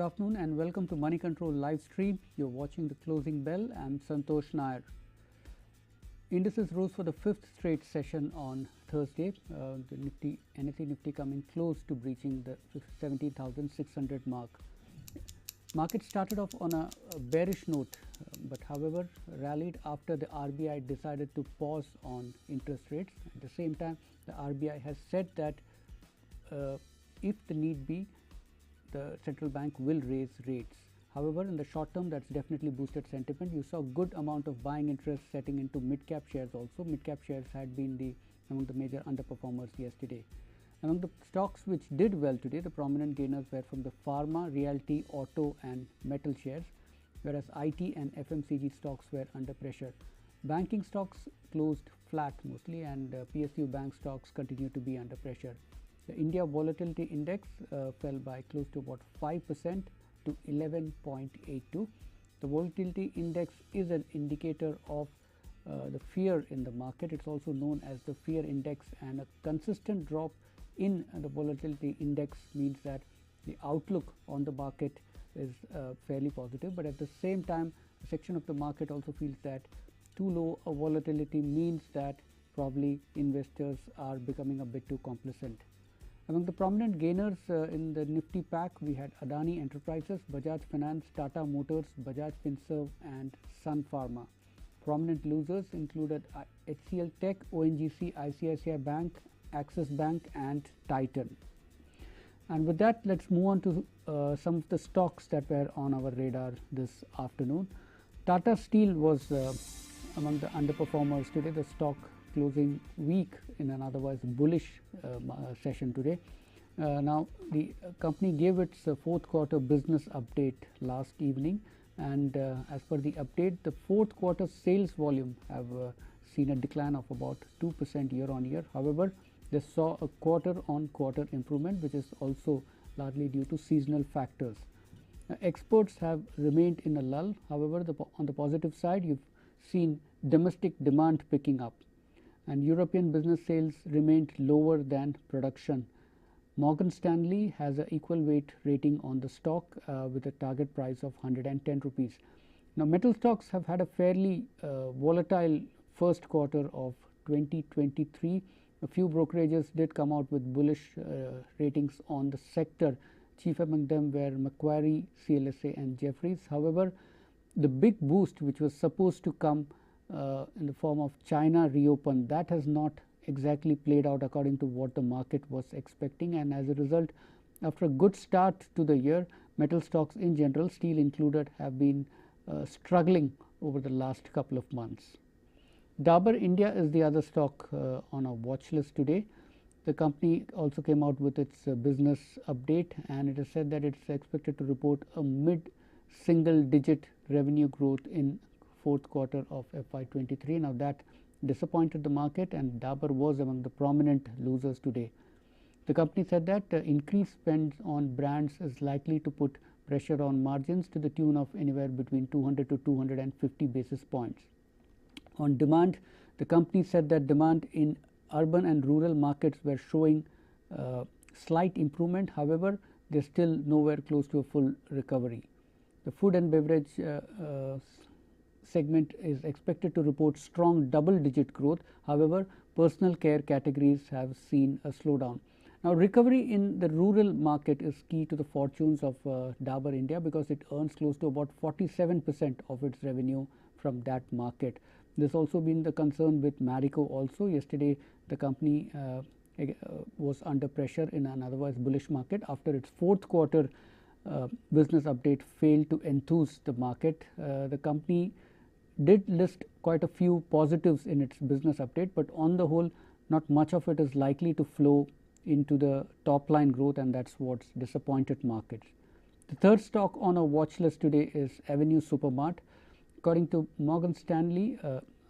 afternoon and welcome to Moneycontrol live stream. You're watching the closing bell. I'm Santosh Nair. Indices rose for the fifth straight session on Thursday. The NSE Nifty coming close to breaching the 17,600 mark. Market started off on a bearish note, but however rallied after the RBI decided to pause on interest rates. At the same time, the RBI has said that if the need be, the central bank will raise rates. However, in the short term, that's definitely boosted sentiment. You saw good amount of buying interest setting into mid-cap shares also. Mid-cap shares had been among the major underperformers yesterday. Among the stocks which did well today, the prominent gainers were from the pharma, realty, auto and metal shares, whereas IT and FMCG stocks were under pressure. Banking stocks closed flat mostly, and PSU bank stocks continue to be under pressure. The India Volatility Index fell by close to about 5% to 11.82. The Volatility Index is an indicator of the fear in the market. It's also known as the fear index, and a consistent drop in the Volatility Index means that the outlook on the market is fairly positive. But at the same time, a section of the market also feels that too low a volatility means that probably investors are becoming a bit too complacent. Among the prominent gainers in the Nifty pack, we had Adani Enterprises, Bajaj Finance, Tata Motors, Bajaj Finserv and Sun Pharma. Prominent losers included HCL Tech, ONGC, ICICI Bank, Axis Bank and Titan. And with that, let's move on to some of the stocks that were on our radar this afternoon. Tata Steel was among the underperformers today. The stock closing weak in an otherwise bullish session today. Now the company gave its fourth quarter business update last evening, and as per the update, the fourth quarter sales volume have seen a decline of about 2% year on year. However, they saw a quarter on quarter improvement, which is also largely due to seasonal factors. Exports have remained in a lull. However, on the positive side, you've seen domestic demand picking up, and European business sales remained lower than production. Morgan Stanley has an equal weight rating on the stock with a target price of 110 rupees. Now, metal stocks have had a fairly volatile first quarter of 2023. A few brokerages did come out with bullish ratings on the sector. Chief among them were Macquarie, CLSA and Jefferies. However, the big boost which was supposed to come in the form of China reopen, that has not exactly played out according to what the market was expecting, and as a result, after a good start to the year, metal stocks in general, steel included, have been struggling over the last couple of months. Dabur India is the other stock on our watch list today. The company also came out with its business update, and it has said that it's expected to report a mid-single digit revenue growth in fourth quarter of FY23. Now that disappointed the market, and Dabur was among the prominent losers today. The company said that increased spend on brands is likely to put pressure on margins to the tune of anywhere between 200 to 250 basis points. On demand, the company said that demand in urban and rural markets were showing slight improvement. However, they're still nowhere close to a full recovery. The food and beverage segment is expected to report strong double-digit growth. However, personal care categories have seen a slowdown. Now, recovery in the rural market is key to the fortunes of Dabur India, because it earns close to about 47% of its revenue from that market. There's also been the concern with Marico also. Yesterday, the company was under pressure in an otherwise bullish market after its fourth quarter business update failed to enthuse the market. The company did list quite a few positives in its business update, but on the whole, not much of it is likely to flow into the top line growth, and that's what's disappointed markets. The third stock on our watch list today is Avenue Supermart. According to Morgan Stanley,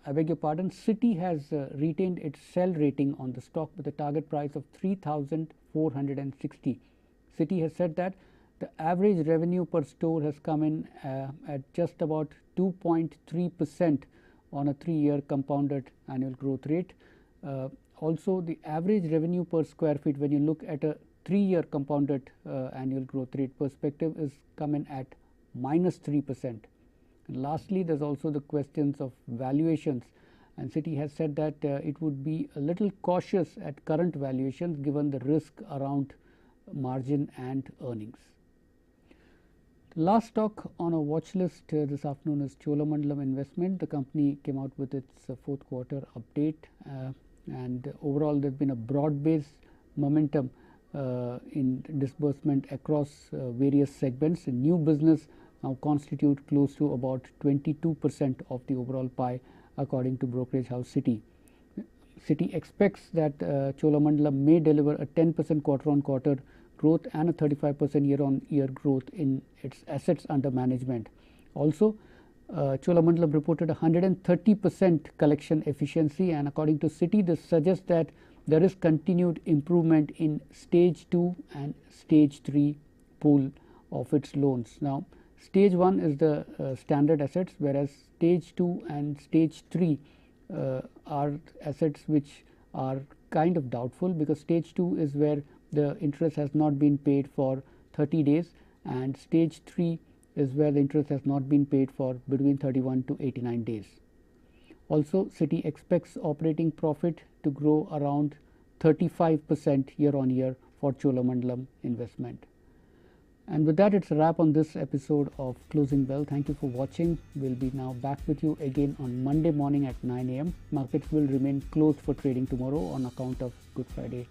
I beg your pardon, Citi has retained its sell rating on the stock with a target price of 3,460. Citi has said that the average revenue per store has come in at just about 2.3% on a 3-year compounded annual growth rate. Also, the average revenue per square feet, when you look at a 3-year compounded annual growth rate perspective is coming at -3%. And lastly, there's also the questions of valuations, and Citi has said that it would be a little cautious at current valuations given the risk around margin and earnings. The last stock on our watch list this afternoon is Cholamandalam Investment. The company came out with its fourth quarter update, and overall there has been a broad-based momentum in disbursement across various segments. The new business now constitute close to about 22% of the overall pie according to brokerage house Citi. Citi expects that Cholamandalam may deliver a 10% quarter-on-quarter growth and a 35% year-on-year growth in its assets under management. Also, Cholamandalam reported 130% collection efficiency, and according to Citi, this suggests that there is continued improvement in stage 2 and stage 3 pool of its loans. Now, stage 1 is the standard assets, whereas stage 2 and stage 3 are assets which are kind of doubtful, because stage 2 is where the interest has not been paid for 30 days and stage 3 is where the interest has not been paid for between 31 to 89 days. Also, Citi expects operating profit to grow around 35% year on year for Cholamandalam Investment. And with that, it's a wrap on this episode of Closing Bell. Thank you for watching. We'll be now back with you again on Monday morning at 9 a.m. Markets will remain closed for trading tomorrow on account of Good Friday